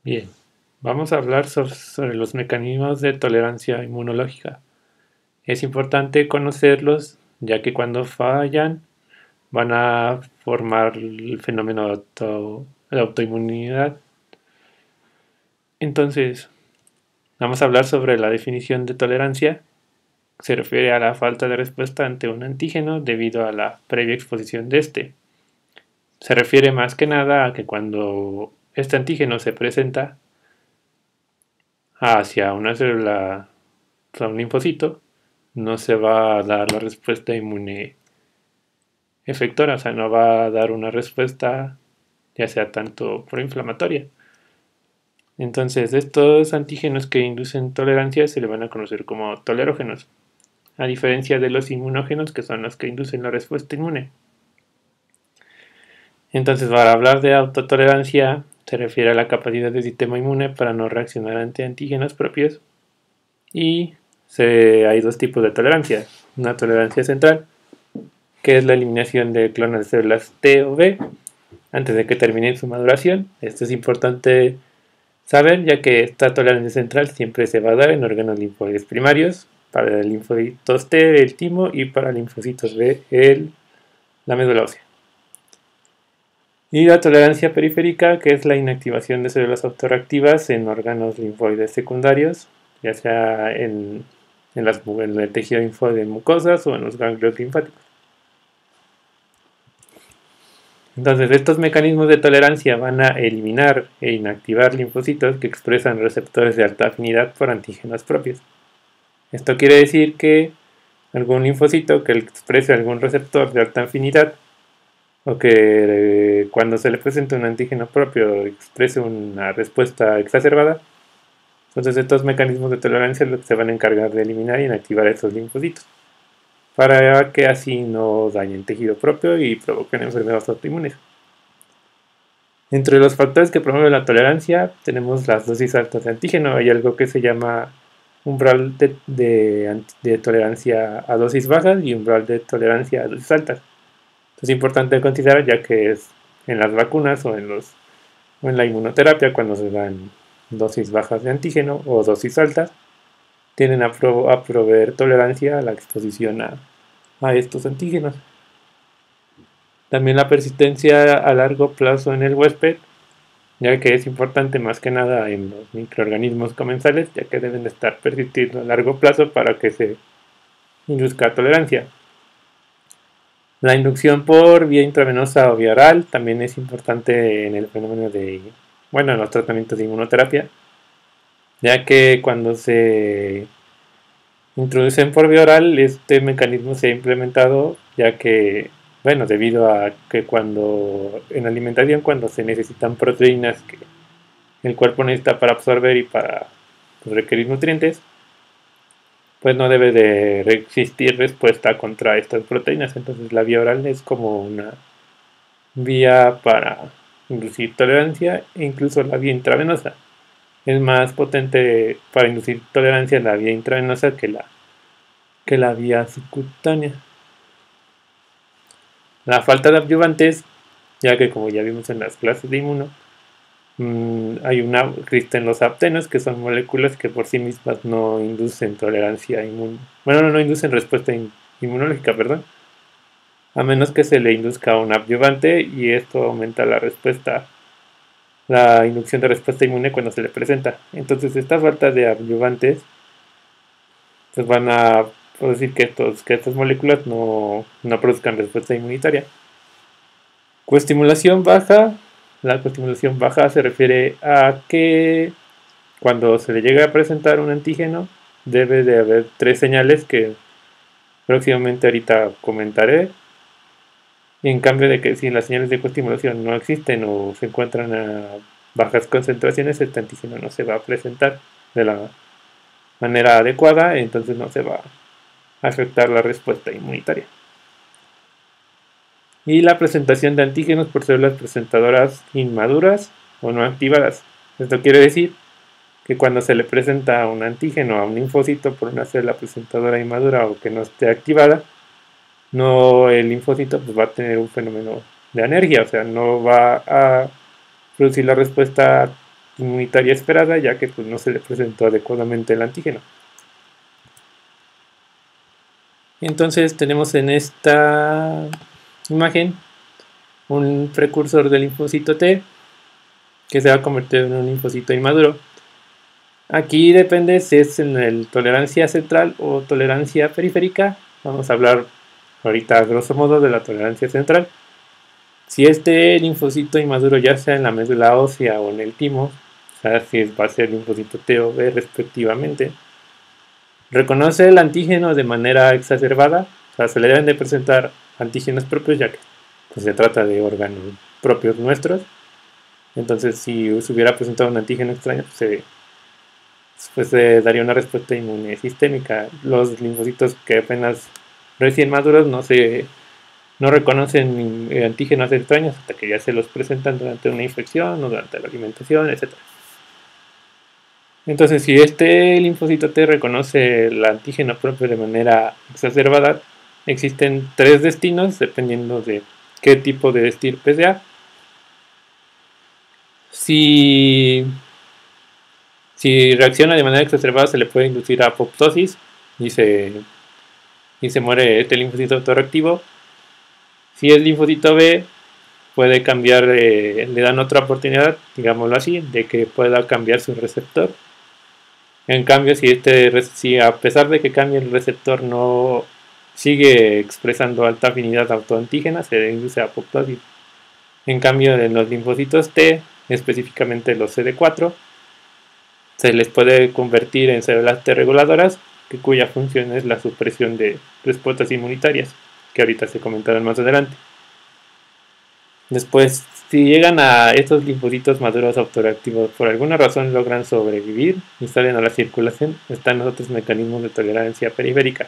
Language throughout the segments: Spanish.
Bien, vamos a hablar sobre los mecanismos de tolerancia inmunológica. Es importante conocerlos, ya que cuando fallan van a formar el fenómeno de autoinmunidad. Entonces, vamos a hablar sobre la definición de tolerancia. Se refiere a la falta de respuesta ante un antígeno debido a la previa exposición de este. Se refiere más que nada a que cuando este antígeno se presenta hacia una célula, o sea, un linfocito, no se va a dar la respuesta inmune efectora, o sea, no va a dar una respuesta ya sea tanto proinflamatoria. Entonces, estos antígenos que inducen tolerancia se le van a conocer como tolerógenos, a diferencia de los inmunógenos, que son los que inducen la respuesta inmune. Entonces, para hablar de autotolerancia, se refiere a la capacidad del sistema inmune para no reaccionar ante antígenos propios. Y hay dos tipos de tolerancia. Una tolerancia central, que es la eliminación de clones de células T o B antes de que termine su maduración. Esto es importante saber, ya que esta tolerancia central siempre se va a dar en órganos linfoides primarios, para linfocitos T, el timo, y para linfocitos B, la médula ósea. Y la tolerancia periférica, que es la inactivación de células autorreactivas en órganos linfoides secundarios, ya sea en el tejido linfoide de mucosas o en los ganglios linfáticos. Entonces, estos mecanismos de tolerancia van a eliminar e inactivar linfocitos que expresan receptores de alta afinidad por antígenos propios. Esto quiere decir que algún linfocito que exprese algún receptor de alta afinidad o que cuando se le presente un antígeno propio exprese una respuesta exacerbada, entonces estos mecanismos de tolerancia se van a encargar de eliminar e inactivar esos linfocitos para que así no dañen tejido propio y provoquen enfermedades autoinmunes. Entre los factores que promueven la tolerancia tenemos las dosis altas de antígeno. Hay algo que se llama umbral de tolerancia a dosis bajas y umbral de tolerancia a dosis altas. Esto es importante considerar, ya que es en las vacunas o en la inmunoterapia, cuando se dan dosis bajas de antígeno o dosis altas, tienden a proveer tolerancia a la exposición a estos antígenos. También la persistencia a largo plazo en el huésped, ya que es importante más que nada en los microorganismos comensales, ya que deben de estar persistiendo a largo plazo para que se induzca tolerancia. La inducción por vía intravenosa o vía oral también es importante en el fenómeno en los tratamientos de inmunoterapia, ya que cuando se introducen por vía oral, este mecanismo se ha implementado, ya que, debido a que en alimentación, cuando se necesitan proteínas que el cuerpo necesita para absorber y para requerir nutrientes, pues no debe de existir respuesta contra estas proteínas. Entonces la vía oral es como una vía para inducir tolerancia, e incluso la vía intravenosa. Es más potente para inducir tolerancia la vía intravenosa que la vía subcutánea. La falta de adyuvantes, ya que como ya vimos en las clases de inmuno, existen los aptenos, que son moléculas que por sí mismas no inducen tolerancia inmune. No inducen respuesta inmunológica, perdón. A menos que se le induzca un adyuvante, y esto aumenta la inducción de respuesta inmune cuando se le presenta. Entonces, esta falta de adyuvantes pues van a producir que estas moléculas no produzcan respuesta inmunitaria. Coestimulación baja. La coestimulación baja se refiere a que cuando se le llega a presentar un antígeno, debe de haber 3 señales que próximamente ahorita comentaré. Y en cambio de que si las señales de coestimulación no existen o se encuentran a bajas concentraciones, este antígeno no se va a presentar de la manera adecuada, entonces no se va a afectar la respuesta inmunitaria. Y la presentación de antígenos por células presentadoras inmaduras o no activadas. Esto quiere decir que cuando se le presenta un antígeno a un linfocito por una célula presentadora inmadura o que no esté activada, el linfocito pues va a tener un fenómeno de anergia, o sea, no va a producir la respuesta inmunitaria esperada, ya que pues, no se le presentó adecuadamente el antígeno. Entonces tenemos en esta imagen un precursor del linfocito T que se va a convertir en un linfocito inmaduro. Aquí depende si es en el tolerancia central o tolerancia periférica. Vamos a hablar ahorita a grosso modo de la tolerancia central. Si este linfocito inmaduro ya sea en la médula ósea o en el timo, o sea, si va a ser linfocito T o B respectivamente, reconoce el antígeno de manera exacerbada, o sea, se le deben de presentar antígenos propios ya que pues, se trata de órganos propios nuestros. Entonces, si se hubiera presentado un antígeno extraño, pues se daría una respuesta inmune sistémica. Los linfocitos que apenas recién maduros no reconocen antígenos extraños hasta que ya se los presentan durante una infección o durante la alimentación, etc. Entonces, si este linfocito T reconoce el antígeno propio de manera exacerbada, existen 3 destinos dependiendo de qué tipo de estirpe sea. Si reacciona de manera exacerbada, se le puede inducir a apoptosis y se muere este linfocito autorreactivo. Si es linfocito B, puede cambiar, le dan otra oportunidad, digámoslo así, de que pueda cambiar su receptor. En cambio, si a pesar de que cambie el receptor no sigue expresando alta afinidad autoantígena, se induce a apoptosis. En cambio, en los linfocitos T, específicamente los CD4, se les puede convertir en células T reguladoras, cuya función es la supresión de respuestas inmunitarias, que ahorita se comentarán más adelante. Después, si llegan a estos linfocitos maduros autoreactivos por alguna razón logran sobrevivir y salen a la circulación, están los otros mecanismos de tolerancia periférica.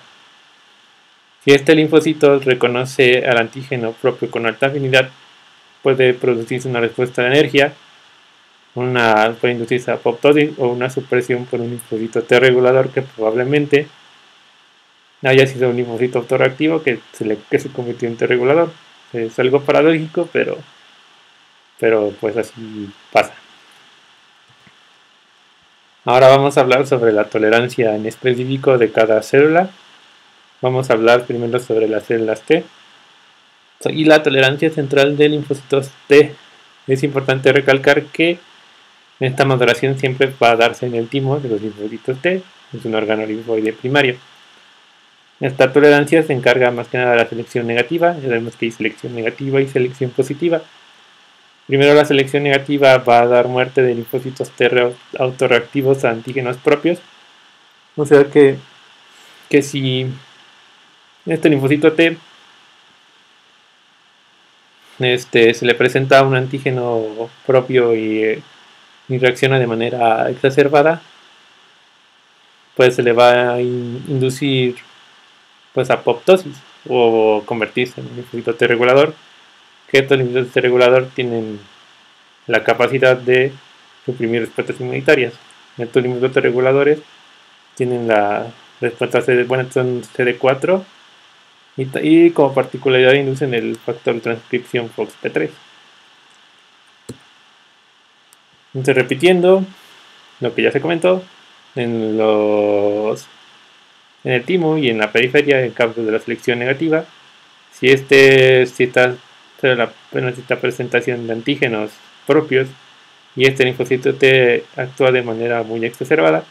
Si este linfocito reconoce al antígeno propio con alta afinidad, puede producirse una respuesta de energía, puede inducirse apoptosis o una supresión por un linfocito T regulador que probablemente haya sido un linfocito autoreactivo que se convirtió en T regulador. Es algo paradójico, pero pues así pasa. Ahora vamos a hablar sobre la tolerancia en específico de cada célula. Vamos a hablar primero sobre las células T y la tolerancia central de linfocitos T. Es importante recalcar que esta maduración siempre va a darse en el timo de los linfocitos T, es un órgano linfoide primario. Esta tolerancia se encarga más que nada de la selección negativa. Ya sabemos que hay selección negativa y selección positiva. Primero, la selección negativa va a dar muerte de linfocitos T autorreactivos a antígenos propios. O sea que si este linfocito T se le presenta un antígeno propio y reacciona de manera exacerbada, pues se le va a inducir pues apoptosis o convertirse en un linfocito T regulador, que estos linfocitos T regulador tienen la capacidad de suprimir respuestas inmunitarias. Estos linfocitos reguladores tienen la respuesta son CD4 y como particularidad inducen el factor de transcripción FOXP3. Entonces, repitiendo lo que ya se comentó, en el timo y en la periferia, en caso de la selección negativa, si esta presentación de antígenos propios y este linfocito T actúa de manera muy exacerbada,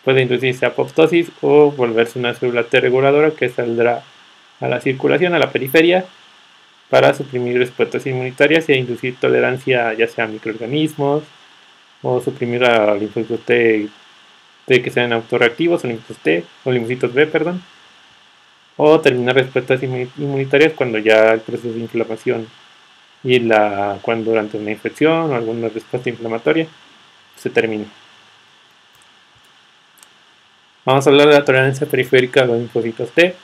puede inducirse apoptosis o volverse una célula T reguladora que saldrá a la circulación, a la periferia, para suprimir respuestas inmunitarias e inducir tolerancia ya sea a microorganismos o suprimir a linfocitos T que sean autorreactivos o linfocitos B, o terminar respuestas inmunitarias cuando ya el proceso de inflamación cuando durante una infección o alguna respuesta inflamatoria se termine. Vamos a hablar de la tolerancia periférica a los linfocitos T.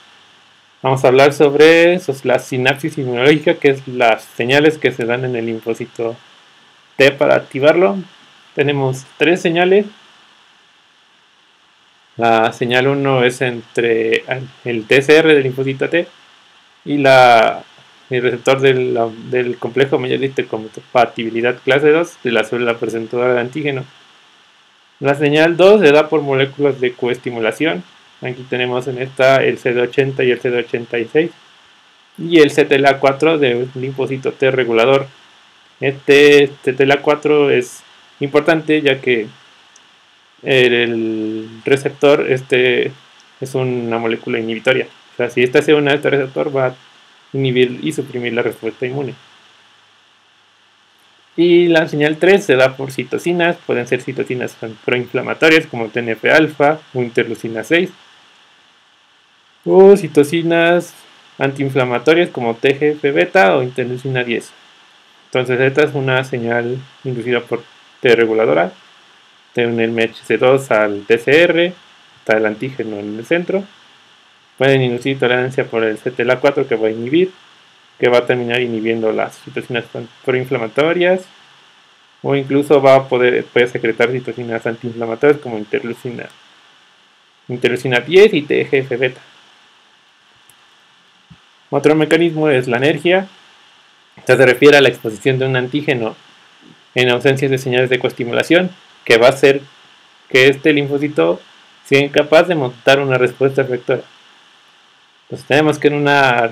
Vamos a hablar sobre la sinapsis inmunológica, que es las señales que se dan en el linfocito T para activarlo. Tenemos 3 señales. La señal 1 es entre el TCR del linfocito T y el receptor del complejo mayor de compatibilidad clase 2 de la célula presentadora de antígeno. La señal 2 se da por moléculas de coestimulación. Aquí tenemos en esta el CD80 y el CD86 y el CTLA4 de un linfocito T regulador. Este CTLA4 es importante ya que el receptor es una molécula inhibitoria. O sea, si esta se une a este receptor va a inhibir y suprimir la respuesta inmune. Y la señal 3 se da por citocinas, pueden ser citocinas proinflamatorias como TNF-alfa o interleucina 6, o citocinas antiinflamatorias como TGF-beta o interleucina 10. Entonces esta es una señal inducida por T reguladora, de un MHC2 al TCR, está el antígeno en el centro. Pueden inducir tolerancia por el CTLA4 que va a inhibir, que va a terminar inhibiendo las citocinas proinflamatorias, o incluso puede secretar citocinas antiinflamatorias como interleucina 10 y TGF-beta. Otro mecanismo es la anergia. Esto se refiere a la exposición de un antígeno en ausencia de señales de coestimulación, que va a hacer que este linfocito sea incapaz de montar una respuesta efectora. Entonces tenemos que en una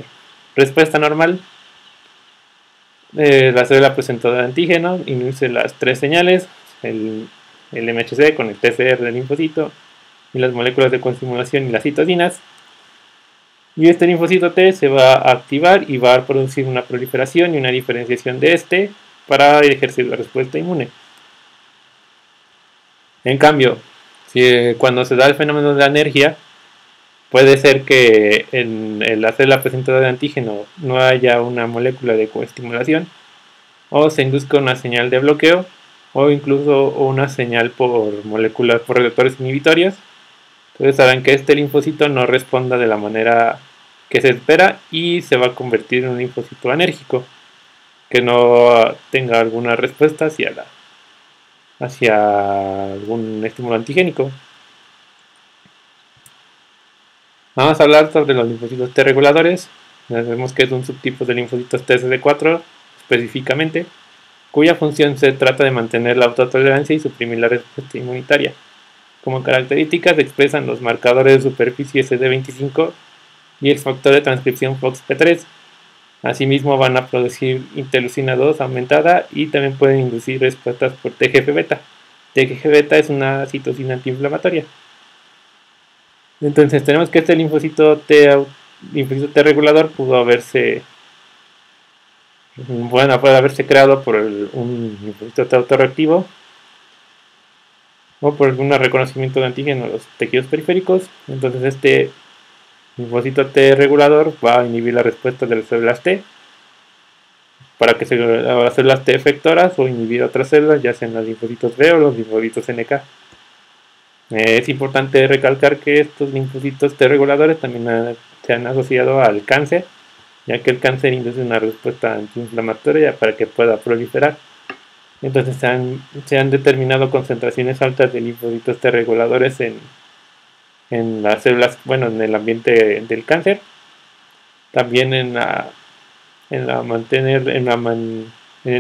respuesta normal la célula presentadora de antígeno induce las tres señales, el MHC con el TCR del linfocito y las moléculas de coestimulación y las citocinas, y este linfocito T se va a activar y va a producir una proliferación y una diferenciación de este para ejercer la respuesta inmune. En cambio, cuando se da el fenómeno de la anergia, puede ser que en la célula presentadora de antígeno no haya una molécula de coestimulación, o se induzca una señal de bloqueo, o incluso una señal por receptores inhibitorios. Entonces saben que este linfocito no responda de la manera que se espera y se va a convertir en un linfocito anérgico, que no tenga alguna respuesta hacia algún estímulo antigénico. Vamos a hablar sobre los linfocitos T reguladores. Vemos que es un subtipo de linfocitos TCD4 específicamente, cuya función se trata de mantener la autotolerancia y suprimir la respuesta inmunitaria. Como características expresan los marcadores de superficie CD25 y el factor de transcripción FOXP3. Asimismo van a producir interleucina 2 aumentada y también pueden inducir respuestas por TGF-beta. TGF-beta es una citocina antiinflamatoria. Entonces tenemos que este linfocito T regulador puede haberse creado por un linfocito T autorreactivo o por algún reconocimiento de antígeno en los tejidos periféricos. Entonces este linfocito T regulador va a inhibir la respuesta de las células T para que las células T efectoras o inhibir otras células, ya sean los linfocitos B o los linfocitos NK. Es importante recalcar que estos linfocitos T reguladores también se han asociado al cáncer, ya que el cáncer induce una respuesta antiinflamatoria para que pueda proliferar. Entonces se han determinado concentraciones altas de linfocitos T reguladores en las células, en el ambiente del cáncer, también en el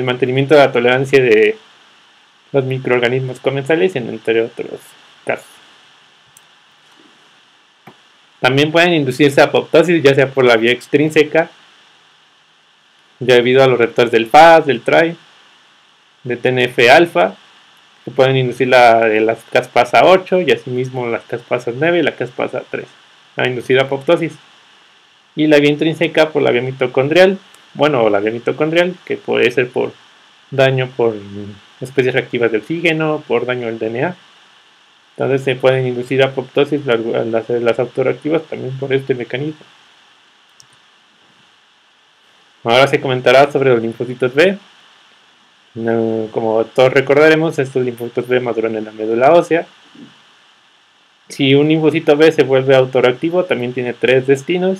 mantenimiento de la tolerancia de los microorganismos comensales, entre otros casos. También pueden inducirse apoptosis, ya sea por la vía extrínseca, ya debido a los receptores del FAS, del TRAI, de TNF-alfa, que pueden inducir las caspasa 8 y asimismo las caspasas 9 y la caspasa 3, a inducir apoptosis. Y la vía intrínseca por la vía mitocondrial, que puede ser por daño por especies reactivas de oxígeno, por daño al DNA. Entonces se pueden inducir apoptosis las autorreactivas también por este mecanismo. Ahora se comentará sobre los linfocitos B. Como todos recordaremos, estos linfocitos B maduran en la médula ósea. Si un linfocito B se vuelve autorreactivo, también tiene tres destinos.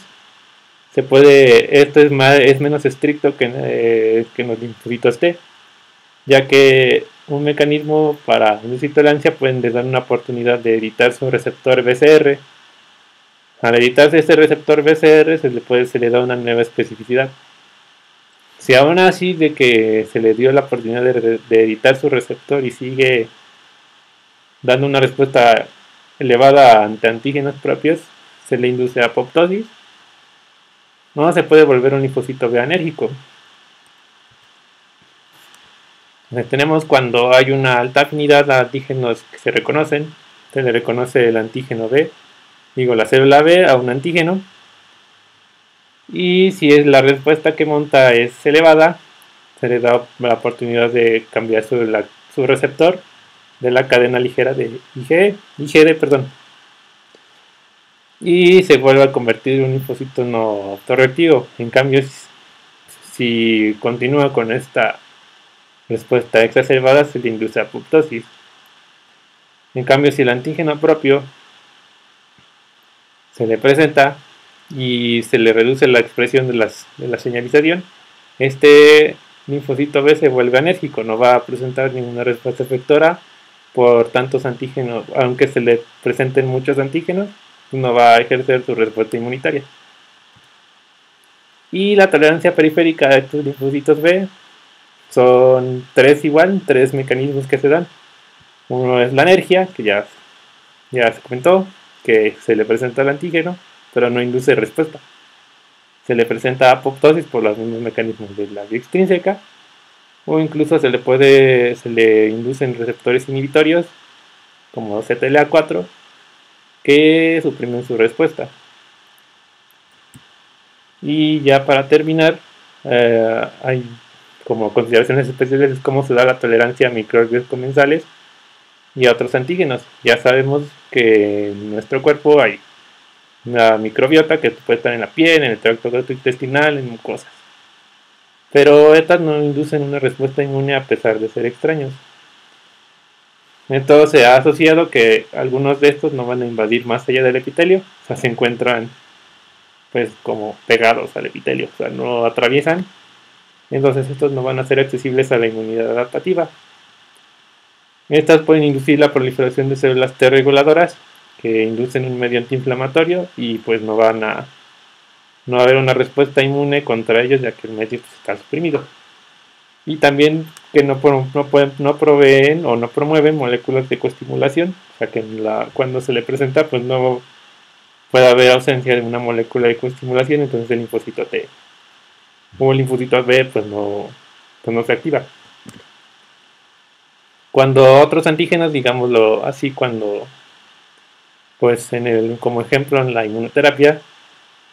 Esto es menos estricto que en los linfocitos T, ya que un mecanismo para inducir tolerancia pueden dar una oportunidad de editar su receptor BCR. Al editarse este receptor BCR se le da una nueva especificidad. Si aún así de que se le dio la oportunidad de editar su receptor y sigue dando una respuesta elevada ante antígenos propios, se le induce apoptosis, no se puede volver un linfocito B anérgico. Tenemos cuando hay una alta afinidad a antígenos que se reconocen, se le reconoce el antígeno B, la célula B a un antígeno, y si es la respuesta que monta es elevada, se le da la oportunidad de cambiar su receptor de la cadena ligera de IgD, y se vuelve a convertir en un linfocito no autorreactivo. En cambio, si continúa con esta respuesta exacerbada, se le induce apoptosis. En cambio, si el antígeno propio se le presenta y se le reduce la expresión de la señalización, este linfocito B se vuelve anérgico, no va a presentar ninguna respuesta efectora por tantos antígenos, aunque se le presenten muchos antígenos, no va a ejercer su respuesta inmunitaria. Y la tolerancia periférica de estos linfocitos B son tres mecanismos que se dan. Uno es la anergia, que ya se comentó, que se le presenta el antígeno, pero no induce respuesta. Se le presenta apoptosis por los mismos mecanismos de la vía extrínseca, o incluso se le inducen receptores inhibitorios, como CTLA4, que suprimen su respuesta. Y ya para terminar, hay como consideraciones especiales cómo se da la tolerancia a microorganismos comensales y a otros antígenos. Ya sabemos que en nuestro cuerpo hay una microbiota que puede estar en la piel, en el tracto gastrointestinal, en mucosas. Pero estas no inducen una respuesta inmune a pesar de ser extraños. Entonces se ha asociado que algunos de estos no van a invadir más allá del epitelio, o sea, se encuentran pues como pegados al epitelio, o sea, no atraviesan. Entonces estos no van a ser accesibles a la inmunidad adaptativa. Estas pueden inducir la proliferación de células T reguladoras que inducen un medio antiinflamatorio y pues no va a haber una respuesta inmune contra ellos ya que el medio pues, está suprimido. Y también que no proveen o no promueven moléculas de coestimulación, o sea que cuando se le presenta pues no puede haber ausencia de una molécula de coestimulación, entonces el linfocito T o el linfocito B pues no se activa. Cuando otros antígenos, digámoslo así, cuando pues como ejemplo en la inmunoterapia,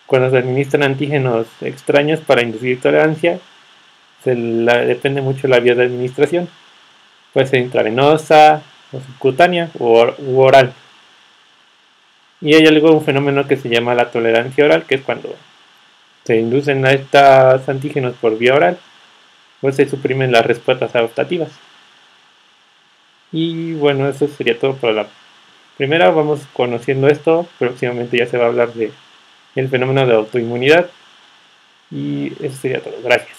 cuando se administran antígenos extraños para inducir tolerancia, depende mucho la vía de administración, puede ser intravenosa, o subcutánea u oral. Y hay un fenómeno que se llama la tolerancia oral, que es cuando se inducen a estos antígenos por vía oral, pues se suprimen las respuestas adaptativas. Y bueno, eso sería todo para la primera. Vamos conociendo esto, próximamente ya se va a hablar del fenómeno de autoinmunidad. Y eso sería todo. Gracias.